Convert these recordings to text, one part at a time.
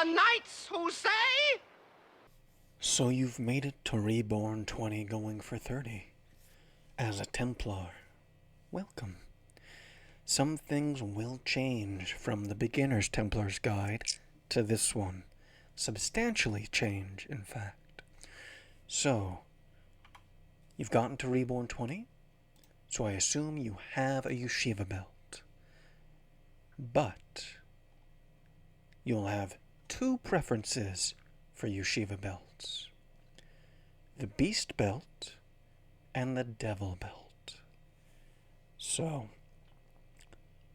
the knights who say? So you've made it to Reborn 20 going for 30. As a Templar, welcome. Some things will change from the Beginner's Templar's Guide to this one. Substantially change, in fact. So, you've gotten to Reborn 20, so I assume you have a yeshiva belt. But, you'll have two preferences for yeshiva belts. The Beast Belt and the Devil Belt. So,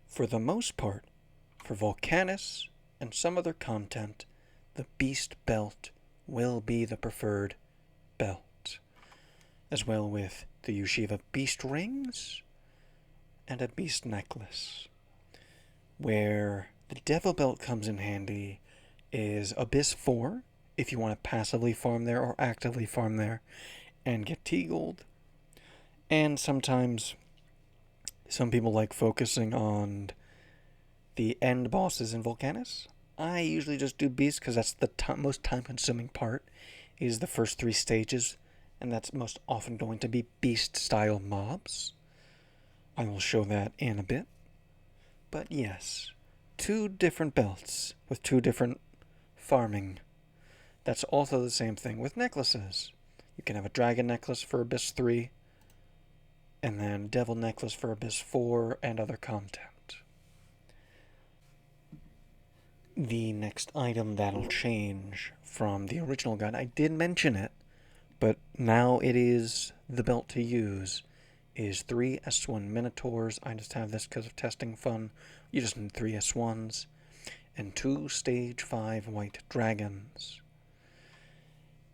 for the most part, for Vulcanus and some other content, the Beast Belt will be the preferred belt, as well with the Yeshiva Beast Rings and a Beast Necklace. Where the Devil Belt comes in handy is Abyss 4, if you want to passively farm there or actively farm there and get T-Gold. And sometimes some people like focusing on the end bosses in Vulcanus. I usually just do Beast because that's the most time-consuming part, is the first 3 stages, and that's most often going to be Beast-style mobs. I will show that in a bit. But yes, 2 different belts with 2 different farming. That's also the same thing with necklaces. You can have a Dragon Necklace for Abyss 3, and then Devil Necklace for Abyss 4 and other content. The next item that'll change from the original guide, I did mention it, but now it is the belt to use, is 3 S1 Minotaurs. I just have this because of testing fun. You just need 3 S1s, and 2 Stage 5 White Dragons.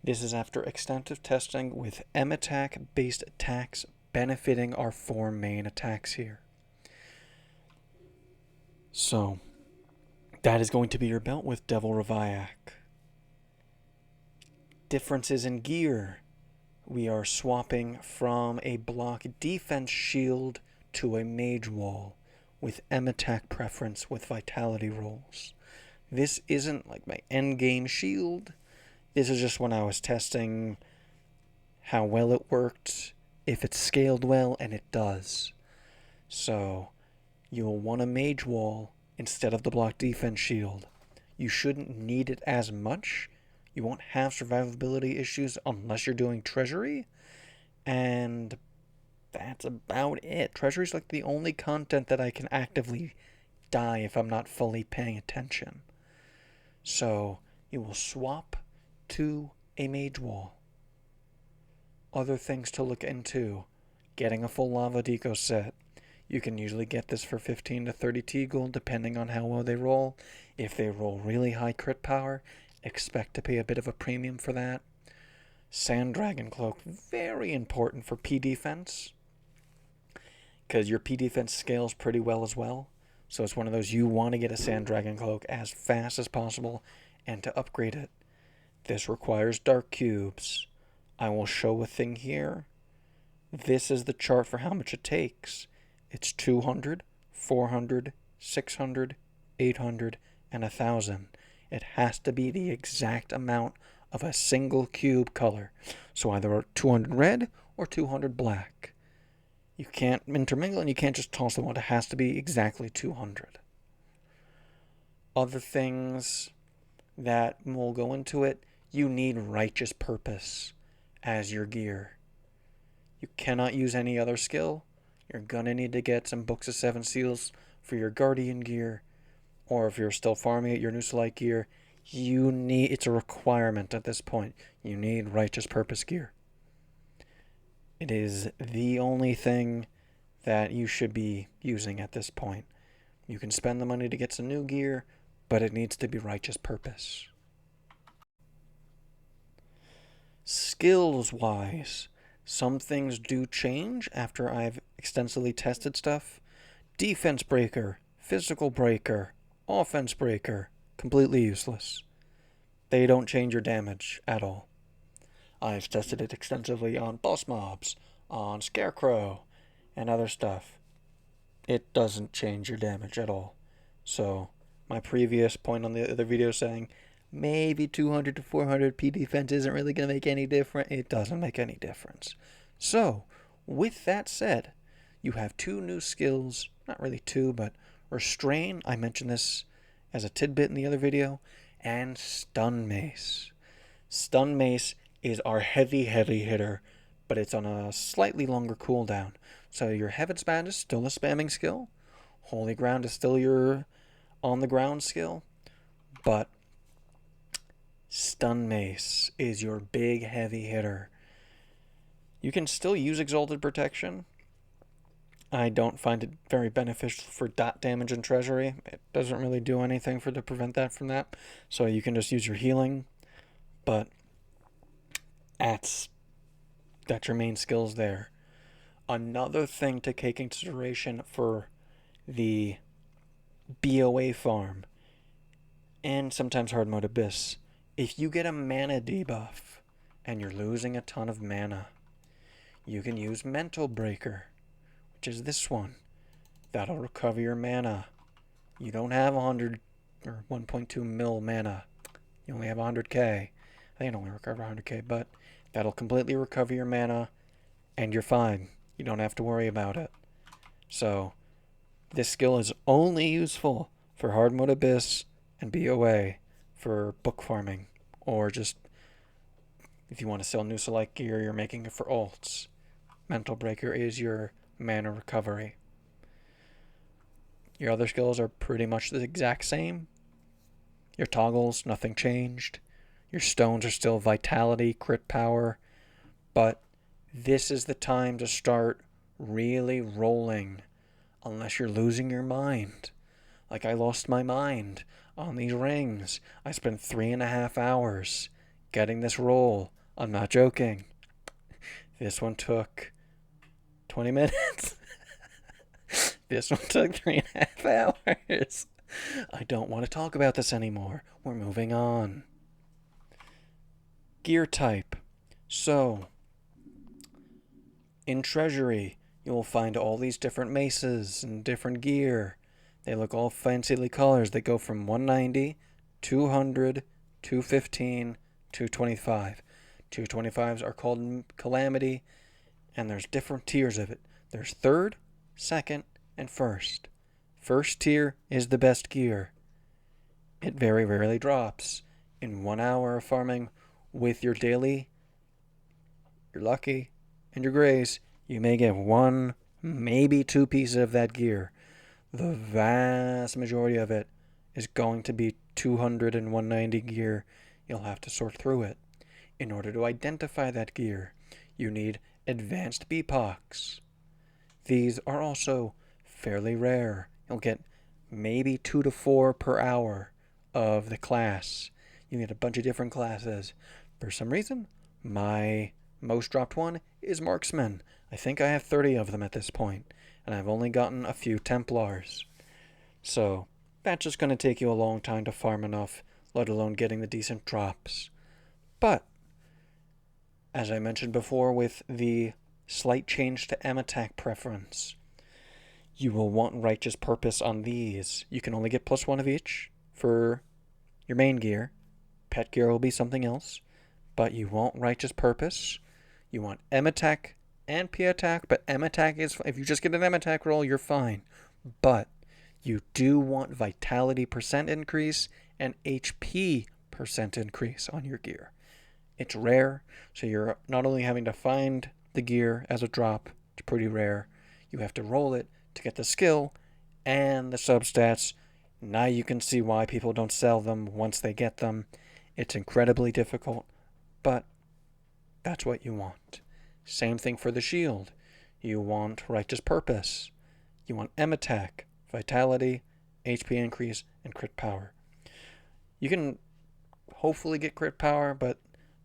This is after extensive testing with M-attack-based attacks benefiting our 4 main attacks here. So, that is going to be your belt with Devil Reviac. Differences in gear. We are swapping from a block defense shield to a mage wall with M-attack preference with vitality rolls. This isn't like my endgame shield. This is just when I was testing how well it worked, if it scaled well, and it does. So, you'll want a mage wall instead of the block defense shield. You shouldn't need it as much. You won't have survivability issues unless you're doing Treasury. And that's about it. Treasury's like the only content that I can actively die if I'm not fully paying attention. So, you will swap to a mage wall. Other things to look into. Getting a full Lava Deco set. You can usually get this for 15 to 30 T-Gold depending on how well they roll. If they roll really high crit power, expect to pay a bit of a premium for that. Sand Dragon Cloak, very important for P defense, because your P defense scales pretty well as well. So it's one of those you want to get a Sand Dragon Cloak as fast as possible, and to upgrade it, this requires Dark Cubes. I will show a thing here. This is the chart for how much it takes. It's 200, 400, 600, 800, and 1,000. It has to be the exact amount of a single cube color. So either 200 red or 200 black. You can't intermingle and you can't just toss them out. It has to be exactly 200. Other things that will go into it, you need Righteous Purpose as your gear. You cannot use any other skill. You're gonna need to get some Books of 7 Seals for your Guardian gear, or if you're still farming it, your Nusolite gear. It's a requirement at this point. You need Righteous Purpose gear. It is the only thing that you should be using at this point. You can spend the money to get some new gear, but it needs to be Righteous Purpose. Skills-wise, some things do change after I've extensively tested stuff. Defense Breaker, Physical Breaker, Offense Breaker, completely useless. They don't change your damage at all. I've tested it extensively on boss mobs, on Scarecrow, and other stuff. It doesn't change your damage at all. So, my previous point on the other video saying, maybe 200 to 400 P defense isn't really going to make any difference. It doesn't make any difference. So, with that said, you have two new skills, not really two, but Restrain, I mentioned this as a tidbit in the other video, and Stun Mace. Stun Mace is our heavy hitter, but it's on a slightly longer cooldown. So your Heaven's Band is still a spamming skill. Holy Ground is still your on-the-ground skill. But Stun Mace is your big heavy hitter. You can still use Exalted Protection. I don't find it very beneficial for dot damage in Treasury. It doesn't really do anything to prevent that from that. So you can just use your healing. But that's your main skills there. Another thing to take into consideration for the BOA farm, and sometimes Hardmode Abyss, if you get a mana debuff and you're losing a ton of mana, you can use Mental Breaker, which is this one. That'll recover your mana. You don't have 100 or 1.2 mil mana. You only have 100k. I think it only recover 100k, but that'll completely recover your mana, and you're fine. You don't have to worry about it. So, this skill is only useful for Hardmode Abyss and BOA for book farming, or just if you want to sell Noosa-like gear, you're making it for ults. Mental Breaker is your mana recovery. Your other skills are pretty much the exact same. Your toggles, nothing changed. Your stones are still vitality, crit power, but this is the time to start really rolling, unless you're losing your mind. Like I lost my mind on these rings. I spent 3.5 hours getting this roll. I'm not joking. This one took 20 minutes. This one took 3.5 hours. I don't want to talk about this anymore. We're moving on. Gear type. So, in Treasury, you'll find all these different maces and different gear. They look all fancily colors. They go from 190, 200, 215, 225. 225s are called Calamity, and there's different tiers of it. There's third, second, and first. First tier is the best gear. It very rarely drops. In 1 hour of farming with your daily, you're lucky, and your grace, you may get 1, maybe 2 pieces of that gear. The vast majority of it is going to be 200 and 190 gear. You'll have to sort through it. In order to identify that gear, you need advanced BPOCs. These are also fairly rare. You'll get maybe 2 to 4 per hour of the class. You need a bunch of different classes. For some reason, my most dropped one is Marksman. I think I have 30 of them at this point, and I've only gotten a few Templars. So, that's just going to take you a long time to farm enough, let alone getting the decent drops. But, as I mentioned before with the slight change to M attack preference, you will want Righteous Purpose on these. You can only get +1 of each for your main gear. Pet gear will be something else, but you want Righteous Purpose. You want M attack and P attack, but M attack is, if you just get an M attack roll, you're fine. But you do want vitality % increase and HP % increase on your gear. It's rare, so you're not only having to find the gear as a drop, it's pretty rare, you have to roll it to get the skill and the substats. Now you can see why people don't sell them once they get them. It's incredibly difficult, but that's what you want. Same thing for the shield. You want Righteous Purpose. You want M attack, vitality, HP increase, and crit power. You can hopefully get crit power, but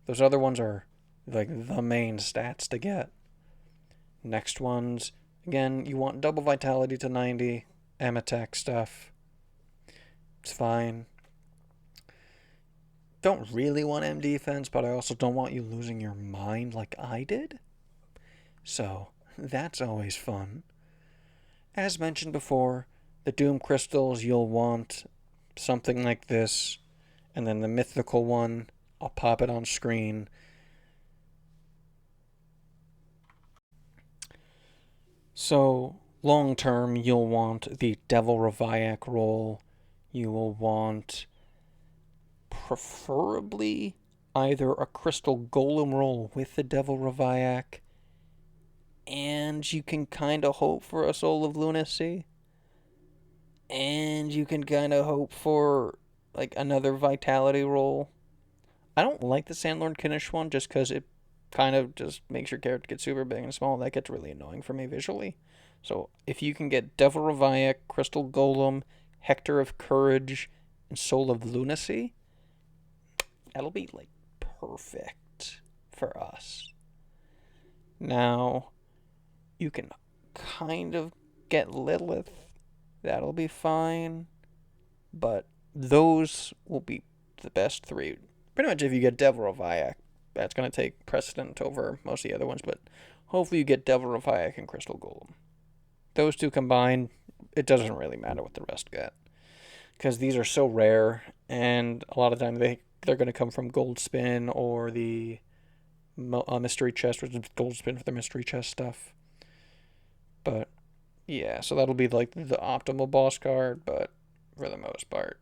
those other ones are like the main stats to get. Next ones, again, you want double vitality to 90, M attack stuff. It's fine. Don't really want M defense, but I also don't want you losing your mind like I did. So, that's always fun. As mentioned before, the Doom Crystals, you'll want something like this, And then the mythical one, I'll pop it on screen. So, long term, you'll want the Devil Reviac roll. You will want, preferably, either a Crystal Golem roll with the Devil Reviac, and you can kind of hope for a Soul of Lunacy, and you can kind of hope for, like, another Vitality roll. I don't like the Sandlord Knish one just because it kind of just makes your character get super big and small. That gets really annoying for me visually. So if you can get Devil Reviac, Crystal Golem, Hector of Courage, and Soul of Lunacy, that'll be, like, perfect for us. Now, you can kind of get Lilith. That'll be fine. But those will be the best three. Pretty much if you get Devil Reviac, that's going to take precedent over most of the other ones. But hopefully you get Devil Reviac and Crystal Golem. Those two combined, it doesn't really matter what the rest get. Because these are so rare, and a lot of times they're going to come from Gold Spin or the Mystery Chest, which is Gold Spin for the Mystery Chest stuff. But, yeah, so that'll be like the optimal boss card, but for the most part,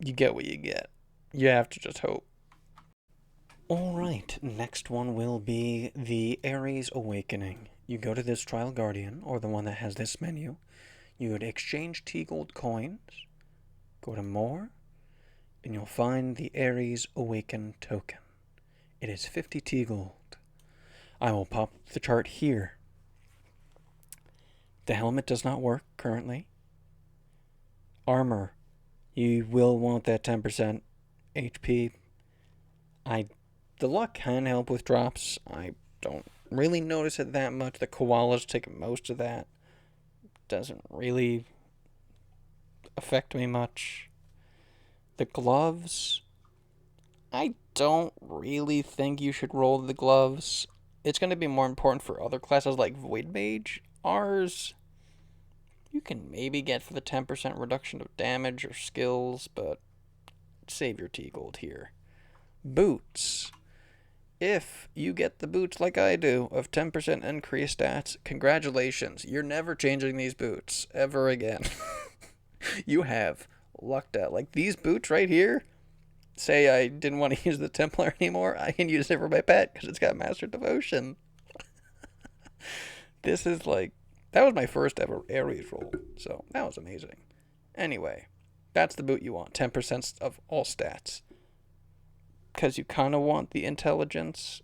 you get what you get. You have to just hope. Alright, next one will be the Ares Awakening. You go to this Trial Guardian, or the one that has this menu. You would exchange T-Gold coins, go to More, and you'll find the Ares Awaken token. It is 50 T-Gold. I will pop the chart here. The helmet does not work currently. Armor, you will want that 10% HP. The luck can help with drops. I don't really notice it that much. The koalas take most of that. Doesn't really affect me much. The gloves, I don't really think you should roll the gloves. It's going to be more important for other classes like Void Mage. Ours, you can maybe get for the 10% reduction of damage or skills, but save your T-Gold here. Boots. If you get the boots like I do of 10% increased stats, congratulations. You're never changing these boots ever again. You have lucked out. Like these boots right here, say I didn't want to use the Templar anymore, I can use it for my pet because it's got Master Devotion. This is like, that was my first ever Ares roll, so that was amazing. Anyway, that's the boot you want, 10% of all stats. Because you kind of want the intelligence.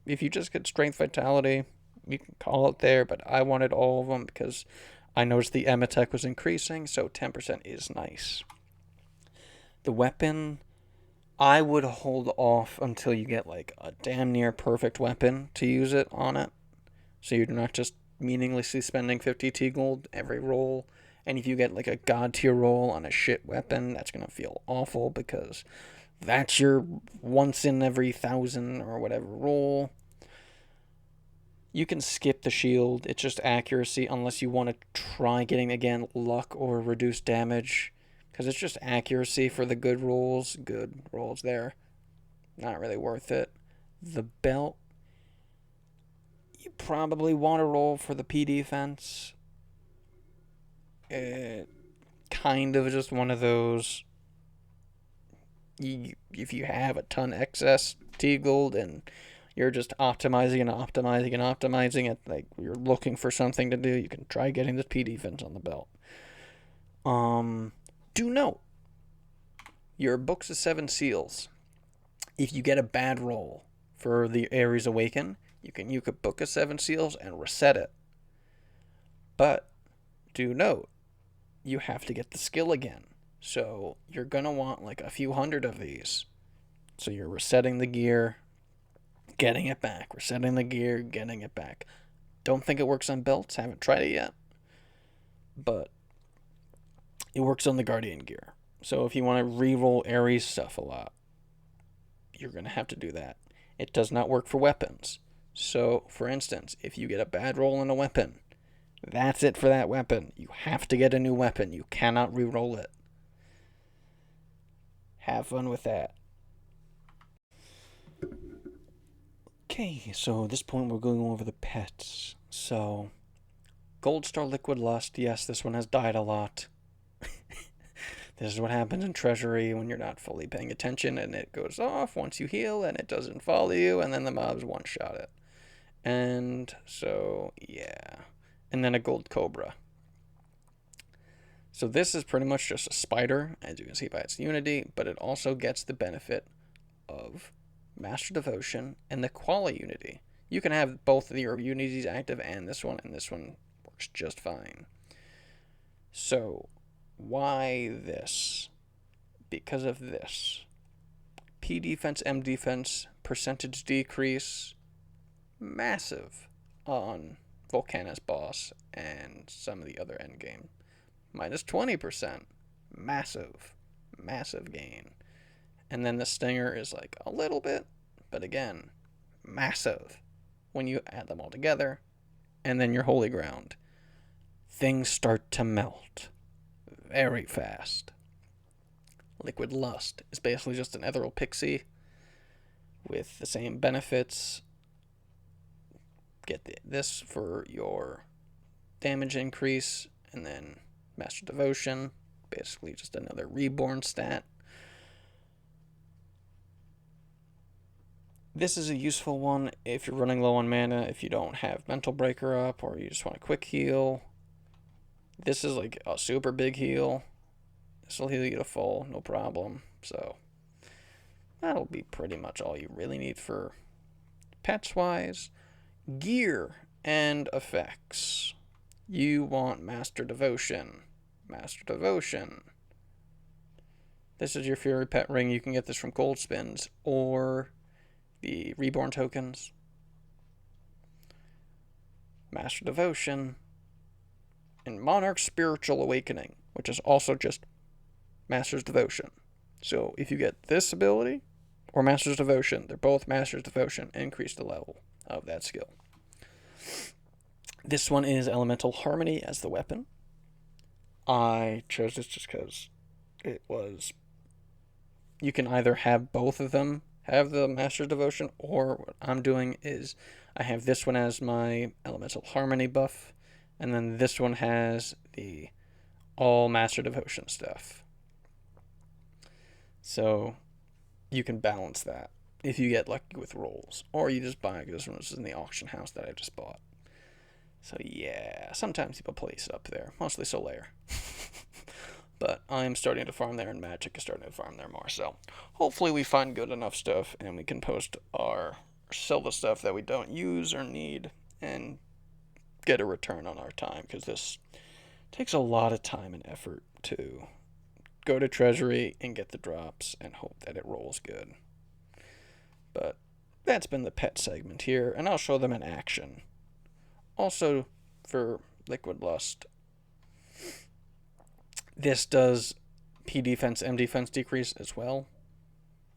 If you just get strength, vitality, you can call it there, but I wanted all of them because I noticed the Emetech was increasing, so 10% is nice. The weapon, I would hold off until you get like a damn near perfect weapon to use it on it. So you're not just meaninglessly spending 50 T-Gold every roll. And if you get like a god tier roll on a shit weapon, that's going to feel awful because that's your once in every 1,000 or whatever roll. You can skip the shield. It's just accuracy unless you want to try getting, again, luck or reduced damage. Because it's just accuracy for the good rolls. Good rolls there. Not really worth it. The belt. You probably want to roll for the P defense. Kind of just one of those. If you have a ton excess T-Gold and you're just optimizing it, like you're looking for something to do, you can try getting this P defense on the belt. Do note, your Books of 7 Seals, if you get a bad roll for the Ares Awaken, you could Book of 7 Seals and reset it. But do note, you have to get the skill again. So you're going to want like a few hundred of these. So you're resetting the gear, getting it back, resetting the gear, getting it back. Don't think it works on belts. Haven't tried it yet. But it works on the Guardian gear. So if you want to re-roll Ares stuff a lot, you're going to have to do that. It does not work for weapons. So, for instance, if you get a bad roll on a weapon, that's it for that weapon. You have to get a new weapon. You cannot re-roll it. Have fun with that. Okay, so at this point we're going over the pets. So, Gold Star Liquid Lust, yes, this one has died a lot. This is what happens in Treasury when you're not fully paying attention, and it goes off once you heal, and it doesn't follow you, and then the mobs one-shot it. And so, yeah. And then a Gold Cobra. So this is pretty much just a spider, as you can see by its unity, but it also gets the benefit of Master Devotion and the Quali unity. You can have both of your unities active and this one works just fine. So, why this? Because of this. P defense, M defense, percentage decrease, massive on Vulcanus boss and some of the other endgame. Minus 20%. Massive gain. And then the stinger is like a little bit, but again, massive when you add them all together. And then your holy ground. Things start to melt very fast. Liquid Lust is basically just an ethereal pixie with the same benefits. Get this for your damage increase, and then Master Devotion, basically just another reborn stat. This is a useful one if you're running low on mana, if you don't have Mental Breaker up, or you just want a quick heal. This is like a super big heal. This will heal you to full, no problem. So, that'll be pretty much all you really need for pets-wise. Gear and effects. You want Master Devotion. Master Devotion. This is your Fury Pet Ring. You can get this from Gold Spins or the Reborn tokens. Master Devotion. And Monarch Spiritual Awakening, which is also just Master's Devotion. So if you get this ability or Master's Devotion, they're both Master's Devotion, increase the level of that skill. This one is Elemental Harmony as the weapon. I chose this just because it was... You can either have both of them have the Master's Devotion, or what I'm doing is I have this one as my Elemental Harmony buff, and then this one has the all Master Devotion stuff. So you can balance that if you get lucky with rolls, or you just buy this one. This is in the auction house that I just bought. So yeah, sometimes people place it up there, mostly Solaire. But I'm starting to farm there, and Magic is starting to farm there more. So hopefully we find good enough stuff, and we can sell the stuff that we don't use or need, and get a return on our time, because this takes a lot of time and effort to go to Treasury and get the drops and hope that it rolls good. But that's been the pet segment here, and I'll show them in action. Also, for Liquid Lust, this does P defense, M defense decrease as well.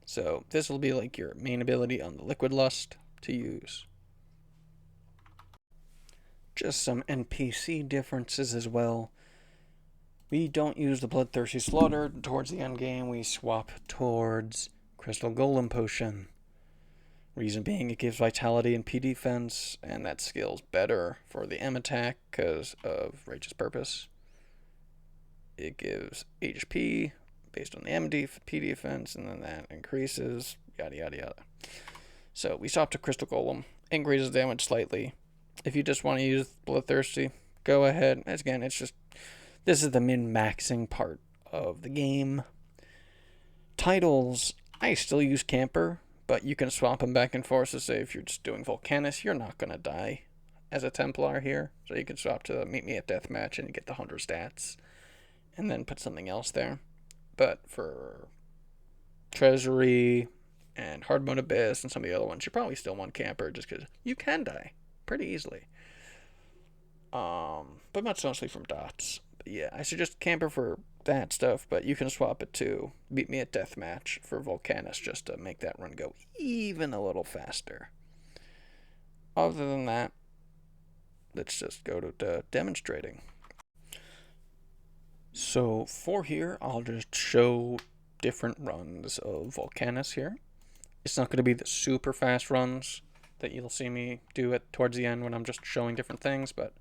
So this will be like your main ability on the Liquid Lust to use. Just some NPC differences as well. We don't use the Bloodthirsty Slaughter towards the end game. We swap towards Crystal Golem Potion. Reason being, it gives Vitality and P defense, and that skill's better for the M attack because of Righteous Purpose. It gives HP based on the P defense, and then that increases, yada yada yada. So we swap to Crystal Golem, increases damage slightly. If you just want to use Bloodthirsty, go ahead. As again, it's just, this is the min-maxing part of the game. Titles, I still use Camper, but you can swap them back and forth. So say if you're just doing Vulcanus, you're not going to die as a Templar here. So you can swap to Meet Me at Deathmatch and you get the 100 stats. And then put something else there. But for Treasury and Hardmode Abyss and some of the other ones, you probably still want Camper just because you can die pretty easily. But that's mostly from dots. But yeah, I suggest Camper for that stuff, but you can swap it to Meet Me at Deathmatch for Vulcanus just to make that run go even a little faster. Other than that, let's just go to demonstrating. So for here, I'll just show different runs of Vulcanus here. It's not going to be the super fast runs that you'll see me do it towards the end when I'm just showing different things, but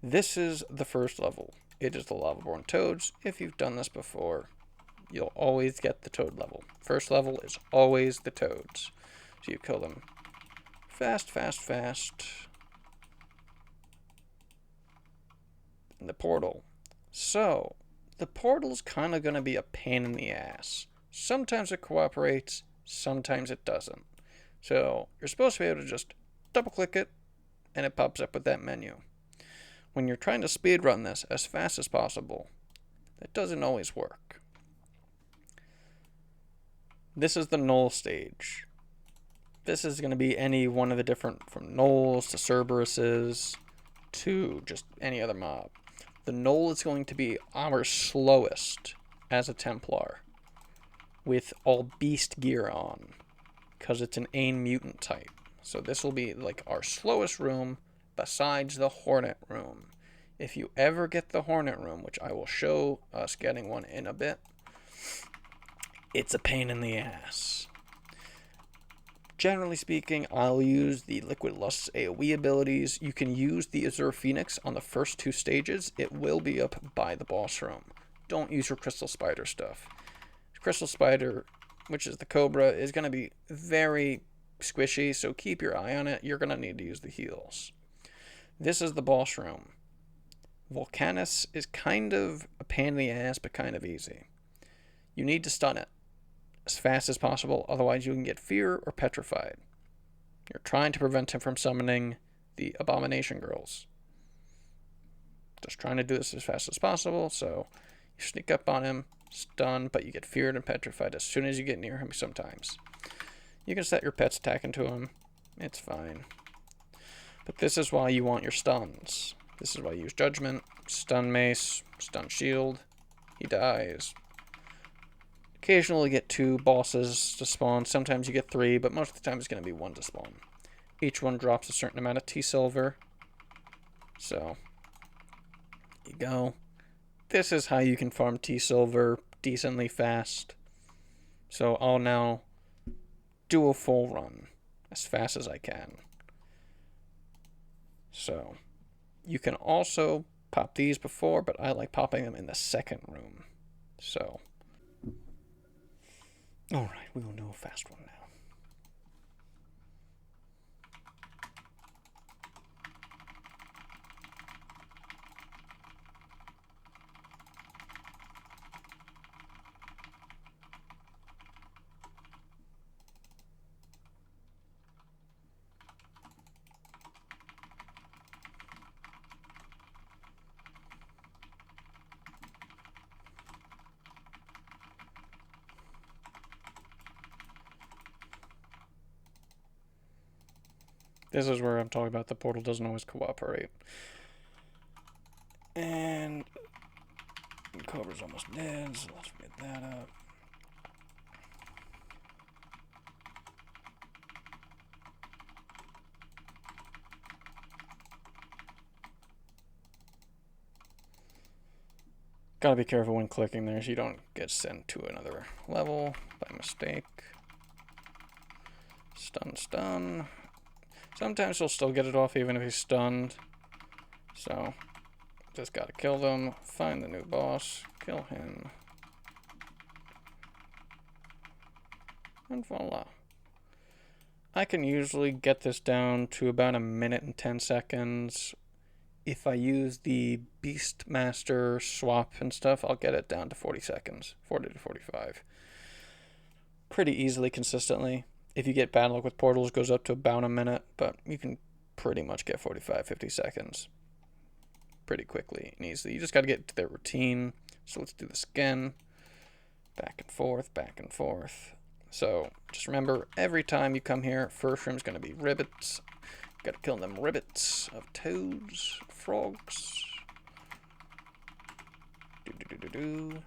this is the first level. It is the Lava-born Toads. If you've done this before, you'll always get the Toad level. First level is always the Toads. So you kill them fast, fast, fast. In the portal. So, the portal's kind of going to be a pain in the ass. Sometimes it cooperates, sometimes it doesn't. So, you're supposed to be able to just double-click it, and it pops up with that menu. When you're trying to speedrun this as fast as possible, that doesn't always work. This is the Null stage. This is going to be any one of the different, from Gnolls to Cerberuses to just any other mob. The Gnoll is going to be our slowest as a Templar, with all beast gear on, because it's an Ain mutant type. So this will be like our slowest room, besides the Hornet room. If you ever get the Hornet room, which I will show us getting one in a bit, it's a pain in the ass. Generally speaking, I'll use the Liquid Lust's AoE abilities. You can use the Azure Phoenix on the first 2 stages. It will be up by the boss room. Don't use your Crystal Spider stuff. Crystal Spider, which is the Cobra, is going to be very squishy, so keep your eye on it. You're going to need to use the heals. This is the boss room. Vulcanus is kind of a pain in the ass, but kind of easy. You need to stun it as fast as possible, otherwise you can get fear or petrified. You're trying to prevent him from summoning the Abomination Girls. Just trying to do this as fast as possible, so you sneak up on him, stun, but you get feared and petrified as soon as you get near him sometimes. You can set your pets attacking to him, it's fine. But this is why you want your stuns. This is why you use Judgment, Stun Mace, Stun Shield, he dies. Occasionally get 2 bosses to spawn, sometimes you get 3, but most of the time it's going to be 1 to spawn. Each one drops a certain amount of T-Silver. So, you go. This is how you can farm T-Silver decently fast. So I'll now do a full run as fast as I can. So, you can also pop these before, but I like popping them in the second room. So, alright, we will do a fast one now. This is where I'm talking about the portal doesn't always cooperate. And Cobra's almost dead, so let's get that up. Gotta be careful when clicking there so you don't get sent to another level by mistake. Stun, stun. Sometimes he'll still get it off even if he's stunned. So, just gotta kill them, find the new boss, kill him. And voila. I can usually get this down to about 1 minute and 10 seconds. If I use the Beastmaster swap and stuff, I'll get it down to 40 seconds, 40 to 45. Pretty easily, consistently. If you get bad luck with portals, it goes up to about 1 minute, but you can pretty much get 45, 50 seconds pretty quickly and easily. You just got to get to their routine. So let's do this again. Back and forth, back and forth. So just remember, every time you come here, first room's going to be ribbits. Got to kill them ribbits of toads, frogs. Do.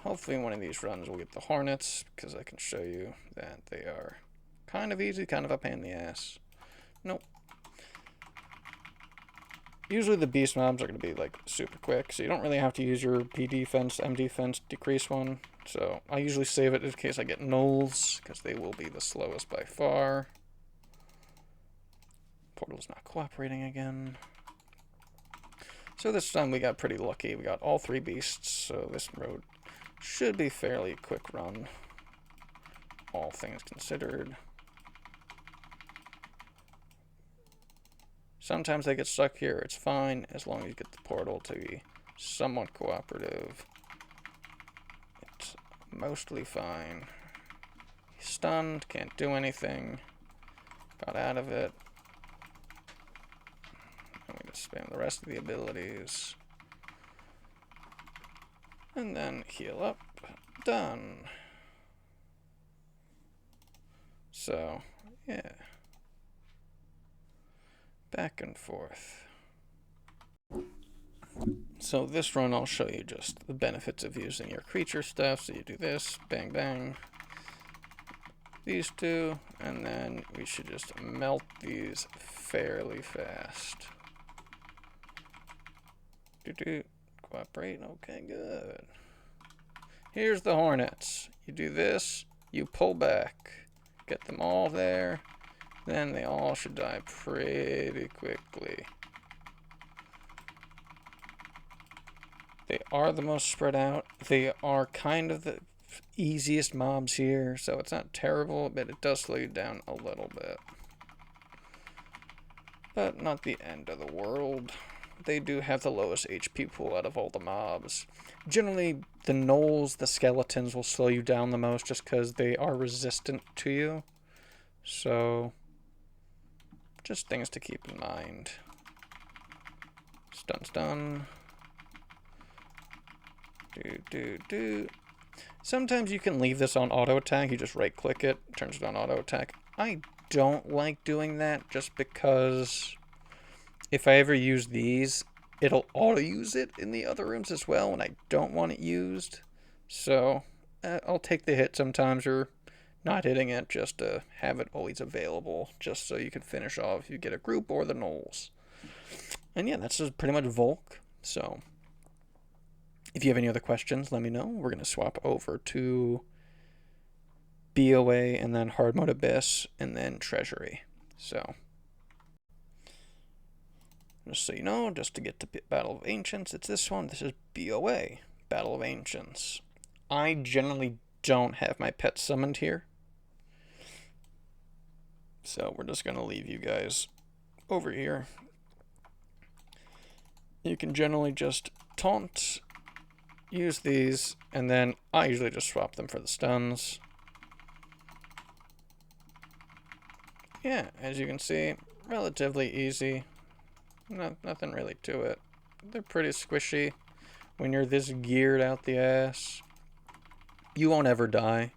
Hopefully in one of these runs we'll get the Hornets, because I can show you that they are kind of easy, kind of a pain in the ass. Nope. usually the beast mobs are going to be like super quick, so you don't really have to use your B defense, M defense, decrease one. So I usually save it in case I get gnolls, because they will be the slowest by far. Portal's not cooperating again. So this time we got pretty lucky. We got all 3 beasts, so this road should be fairly quick run, all things considered. Sometimes they get stuck here. It's fine as long as you get the portal to be somewhat cooperative. It's mostly fine. He's stunned, can't do anything. Got out of it. And we just spam the rest of the abilities. And then heal up. Done. So, yeah. Back and forth. So this run I'll show you just the benefits of using your creature stuff. So you do this, bang bang, these 2, and then we should just melt these fairly fast. Cooperate, okay, good. Here's the Hornets. You do this, you pull back, get them all there. Then they all should die pretty quickly. They are the most spread out. They are kind of the easiest mobs here, so it's not terrible, but it does slow you down a little bit. But not the end of the world. They do have the lowest HP pool out of all the mobs. Generally, the gnolls, the skeletons will slow you down the most just because they are resistant to you. So just things to keep in mind. Stun. Do. Sometimes you can leave this on auto attack. You just right click it, turns it on auto attack. I don't like doing that just because if I ever use these, it'll auto use it in the other rooms as well, and I don't want it used. So I'll take the hit sometimes, or not hitting it just to have it always available, just so you can finish off if you get a group or the gnolls. And yeah, that's just pretty much Vulc. So if you have any other questions, let me know. We're going to swap over to BOA and then Hardmode Abyss and then Treasury. So just so you know, just to get to Battle of Ancients, it's this one. This is BOA, Battle of Ancients. I generally don't have my pets summoned here, so we're just going to leave you guys over here. You can generally just taunt, use these, and then I usually just swap them for the stuns. Yeah, as you can see, relatively easy. Nothing really to it. They're pretty squishy. When you're this geared out the ass, you won't ever die.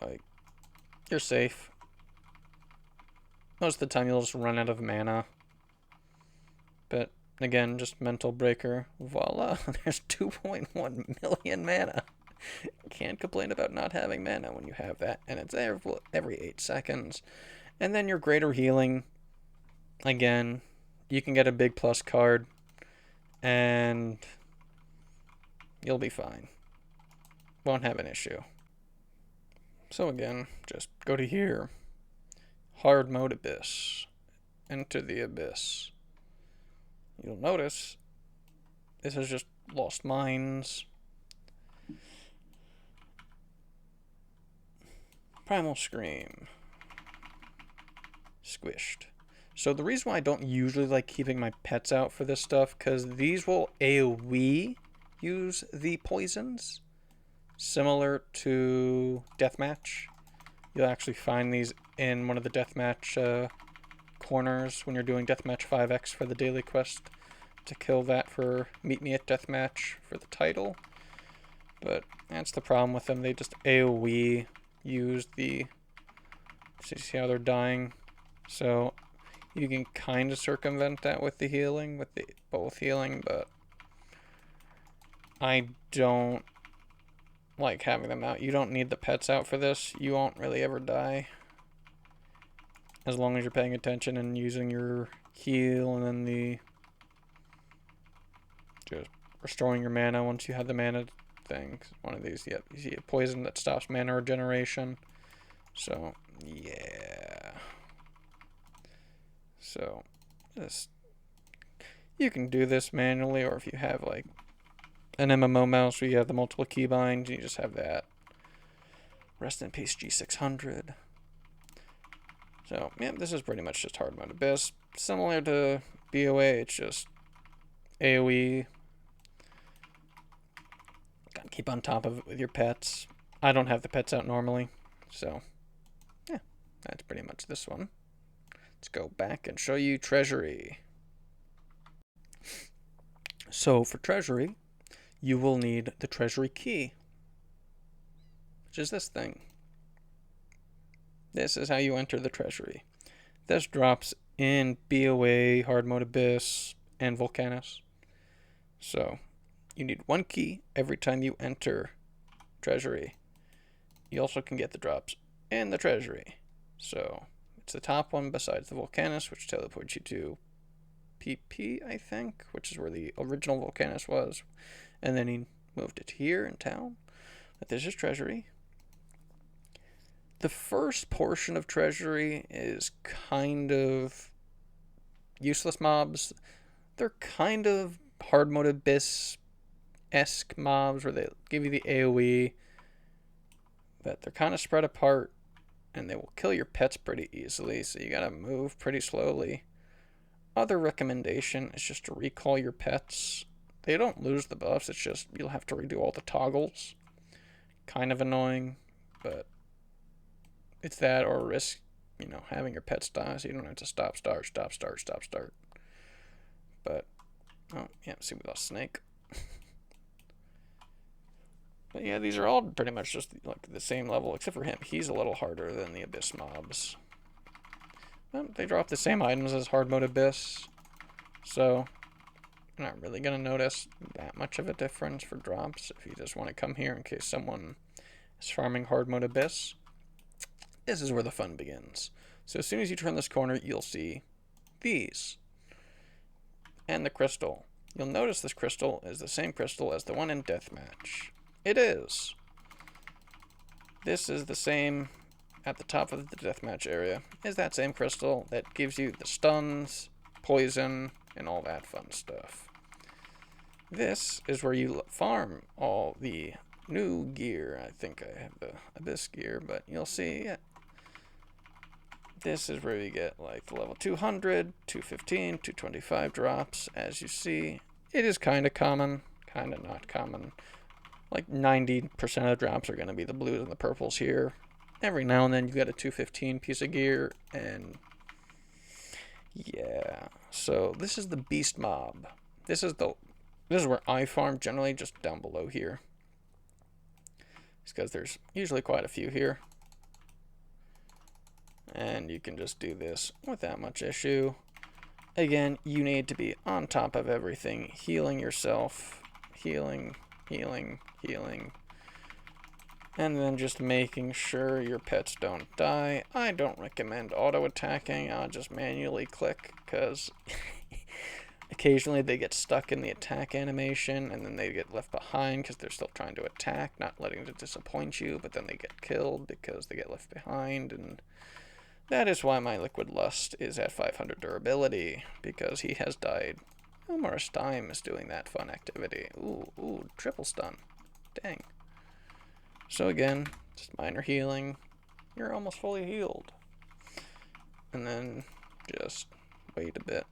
Like, you're safe. Most of the time you'll just run out of mana. But again, just mental breaker. Voila, there's 2.1 million mana. Can't complain about not having mana when you have that, and it's every 8 seconds. And then your greater healing, again, you can get a big plus card, and you'll be fine. Won't have an issue. So again, just go to here. Hardmode Abyss. Enter the Abyss. You'll notice this is just Lost Mines. Primal Scream. Squished. So the reason why I don't usually like keeping my pets out for this stuff, because these will AoE use the poisons, similar to Deathmatch. You'll actually find these in one of the Deathmatch corners when you're doing Deathmatch 5x for the daily quest to kill that for Meet Me at Deathmatch for the title. But that's the problem with them. They just AoE use the... See how they're dying? So you can kind of circumvent that with the healing, with the both healing, but I don't like having them out. You don't need the pets out for this. You won't really ever die as long as you're paying attention and using your heal, and then the just restoring your mana once you have the mana thing. One of these, yep, you see a poison that stops mana regeneration. So, yeah. So, just, you can do this manually, or if you have like an MMO mouse where you have the multiple keybinds, you just have that. Rest in peace, G600. So, yeah, this is pretty much just Hardmode Abyss. Similar to BOA, it's just AoE. Gotta keep on top of it with your pets. I don't have the pets out normally, so yeah, that's pretty much this one. Let's go back and show you Treasury. So for Treasury, you will need the Treasury key, which is this thing. This is how you enter the Treasury. This drops in BOA, Hardmode Abyss, and Vulcanus. So you need one key every time you enter Treasury. You also can get the drops in the Treasury. So it's the top one besides the Vulcanus, which teleports you to PP, I think, which is where the original Vulcanus was. And then he moved it here in town. But this is Treasury. The first portion of Treasury is kind of useless mobs. They're kind of Hardmode Abyss-esque mobs where they give you the AoE, but they're kind of spread apart and they will kill your pets pretty easily, so you gotta move pretty slowly. Other recommendation is just to recall your pets. They don't lose the buffs, it's just you'll have to redo all the toggles. Kind of annoying, but it's that or risk, having your pets die so you don't have to stop, start. But, oh, yeah, see, we lost Snake. But yeah, these are all pretty much just like the same level, except for him. He's a little harder than the Abyss mobs. Well, they drop the same items as Hardmode Abyss, so you're not really going to notice that much of a difference for drops if you just want to come here in case someone is farming Hardmode Abyss. This is where the fun begins. So as soon as you turn this corner, you'll see these. And the crystal. You'll notice this crystal is the same crystal as the one in Deathmatch. It is. This is the same at the top of the Deathmatch area. Is that same crystal that gives you the stuns, poison, and all that fun stuff. This is where you farm all the new gear. I think I have the Abyss gear, but you'll see this is where you get like the level 200, 215, 225 drops. As you see, it is kind of common, kind of not common. Like 90% of the drops are going to be the blues and the purples here. Every now and then you get a 215 piece of gear, and yeah. So this is the beast mob. This is where I farm generally, just down below here. It's because there's usually quite a few here. And you can just do this without much issue. Again, you need to be on top of everything, healing yourself, healing, and then just making sure your pets don't die. I don't recommend auto-attacking. I'll just manually click, because occasionally they get stuck in the attack animation, and then they get left behind because they're still trying to attack, not letting it disappoint you, but then they get killed because they get left behind, and that is why my Liquid Lust is at 500 durability, because he has died numerous times doing that fun activity. Ooh, triple stun. Dang. So again, just minor healing. You're almost fully healed. And then just wait a bit.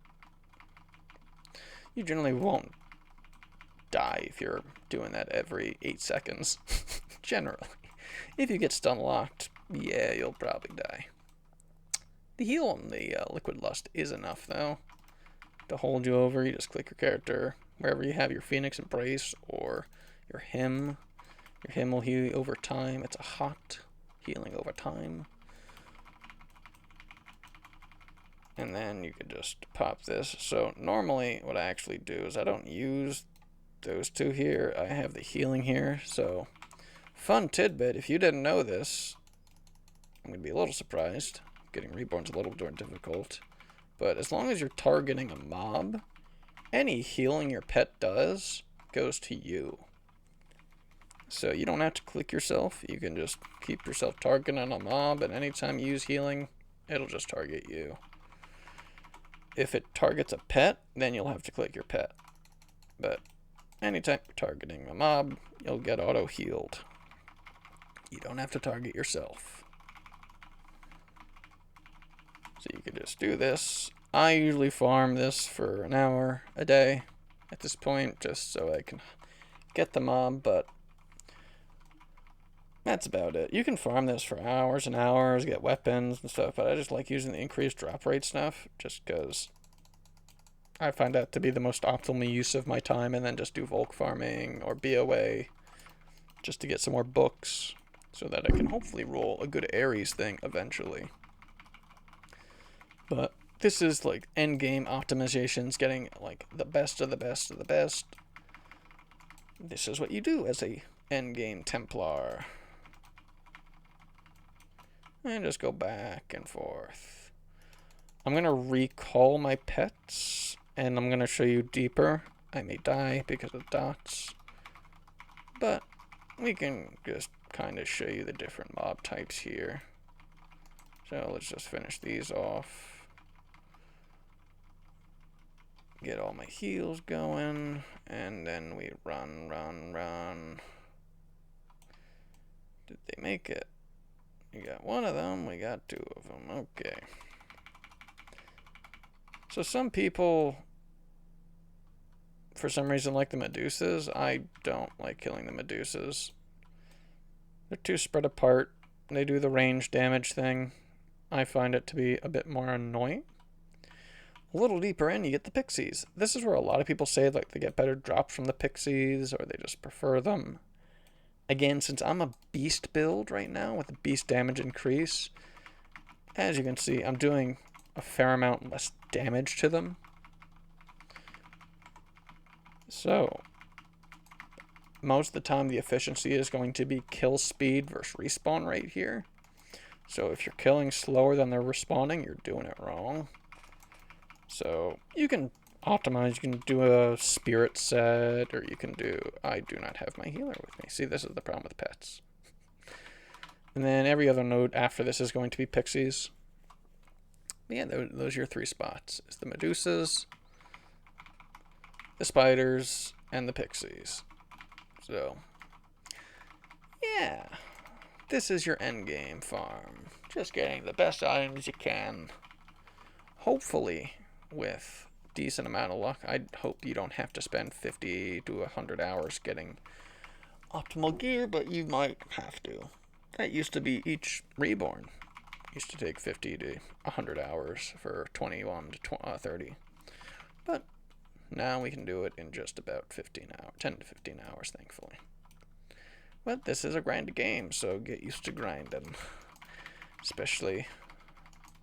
You generally won't die if you're doing that every 8 seconds. Generally. If you get stun locked, yeah, you'll probably die. The heal on the Liquid Lust is enough, though, to hold you over. You just click your character wherever you have your Phoenix Embrace or your Hymn. Your Hymn will heal you over time. It's a hot healing over time. And then you can just pop this. So normally what I actually do is I don't use those two here. I have the healing here. So fun tidbit, if you didn't know this, I'm going to be a little surprised. Getting Reborn's a little more difficult. But as long as you're targeting a mob, any healing your pet does goes to you. So you don't have to click yourself. You can just keep yourself targeting a mob, and anytime you use healing, it'll just target you. If it targets a pet, then you'll have to click your pet. But anytime you're targeting a mob, you'll get auto-healed. You don't have to target yourself. So you can just do this. I usually farm this for an hour a day at this point, just so I can get the mob, but that's about it. You can farm this for hours and hours, get weapons and stuff, but I just like using the increased drop rate stuff, just because I find that to be the most optimal use of my time, and then just do Vulc farming or BOA just to get some more books so that I can hopefully roll a good Ares thing eventually. But this is like end game optimizations, getting like the best of the best of the best. This is what you do as a end game Templar. And just go back and forth. I'm going to recall my pets, and I'm going to show you deeper. I may die because of dots, but we can just kind of show you the different mob types here. So let's just finish these off. Get all my heals going, and then we run. Did they make it? We got one of them, we got two of them. Okay. So some people, for some reason, like the Medusas. I don't like killing the Medusas. They're too spread apart. They do the range damage thing. I find it to be a bit more annoying. A little deeper in, you get the Pixies. This is where a lot of people say like they get better drops from the Pixies, or they just prefer them. Again, since I'm a beast build right now with a beast damage increase, as you can see, I'm doing a fair amount less damage to them. So, most of the time the efficiency is going to be kill speed versus respawn rate here. So if you're killing slower than they're respawning, you're doing it wrong. So you can optimize, you can do a spirit set, or you can do, I do not have my healer with me. See, this is the problem with pets. And then every other node after this is going to be Pixies. But yeah, those are your three spots. It's the Medusas, the Spiders, and the Pixies. So, yeah, this is your endgame farm. Just getting the best items you can. Hopefully, with decent amount of luck. I hope you don't have to spend 50 to 100 hours getting optimal gear, but you might have to. That used to be each reborn. Used to take 50 to 100 hours for 21 to 30. But now we can do it in just about 15 hours, 10 to 15 hours, thankfully. But this is a grind game, so get used to grinding. Especially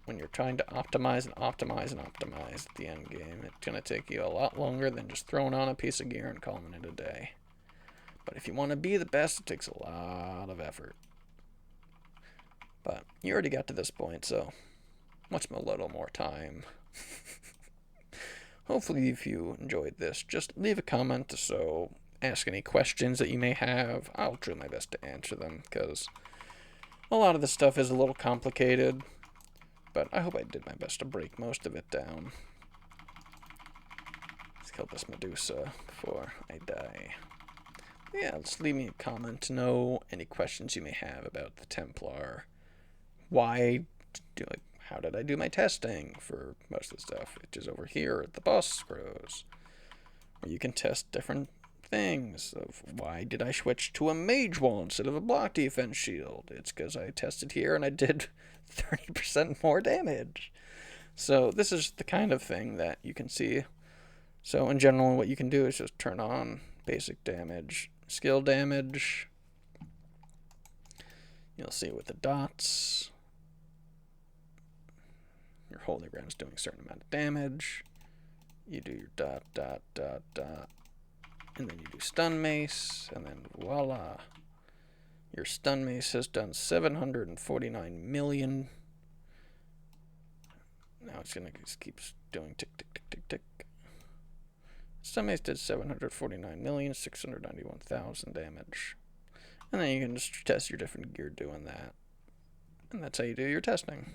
when you're trying to optimize at the end game. It's going to take you a lot longer than just throwing on a piece of gear and calling it a day. But if you want to be the best, it takes a lot of effort. But you already got to this point, so much a little more time. Hopefully if you enjoyed this, just leave a comment, so ask any questions that you may have. I'll try my best to answer them, because a lot of this stuff is a little complicated. But I hope I did my best to break most of it down. Let's kill this Medusa before I die. Yeah, just leave me a comment to know any questions you may have about the Templar. How did I do my testing for most of the stuff? It is over here at the boss grows, where you can test different things of why did I switch to a mage wall instead of a block defense shield. It's because I tested here and I did 30% more damage. So this is the kind of thing that you can see. So in general, what you can do is just turn on basic damage, skill damage. You'll see with the dots, your holy ground is doing a certain amount of damage. You do your dot, dot, dot, dot. And then you do stun mace, and then voila. Your stun mace has done 749 million. Now it's going to just keep doing tick, tick, tick, tick, tick. Summates did 749,691,000 damage. And then you can just test your different gear doing that. And that's how you do your testing.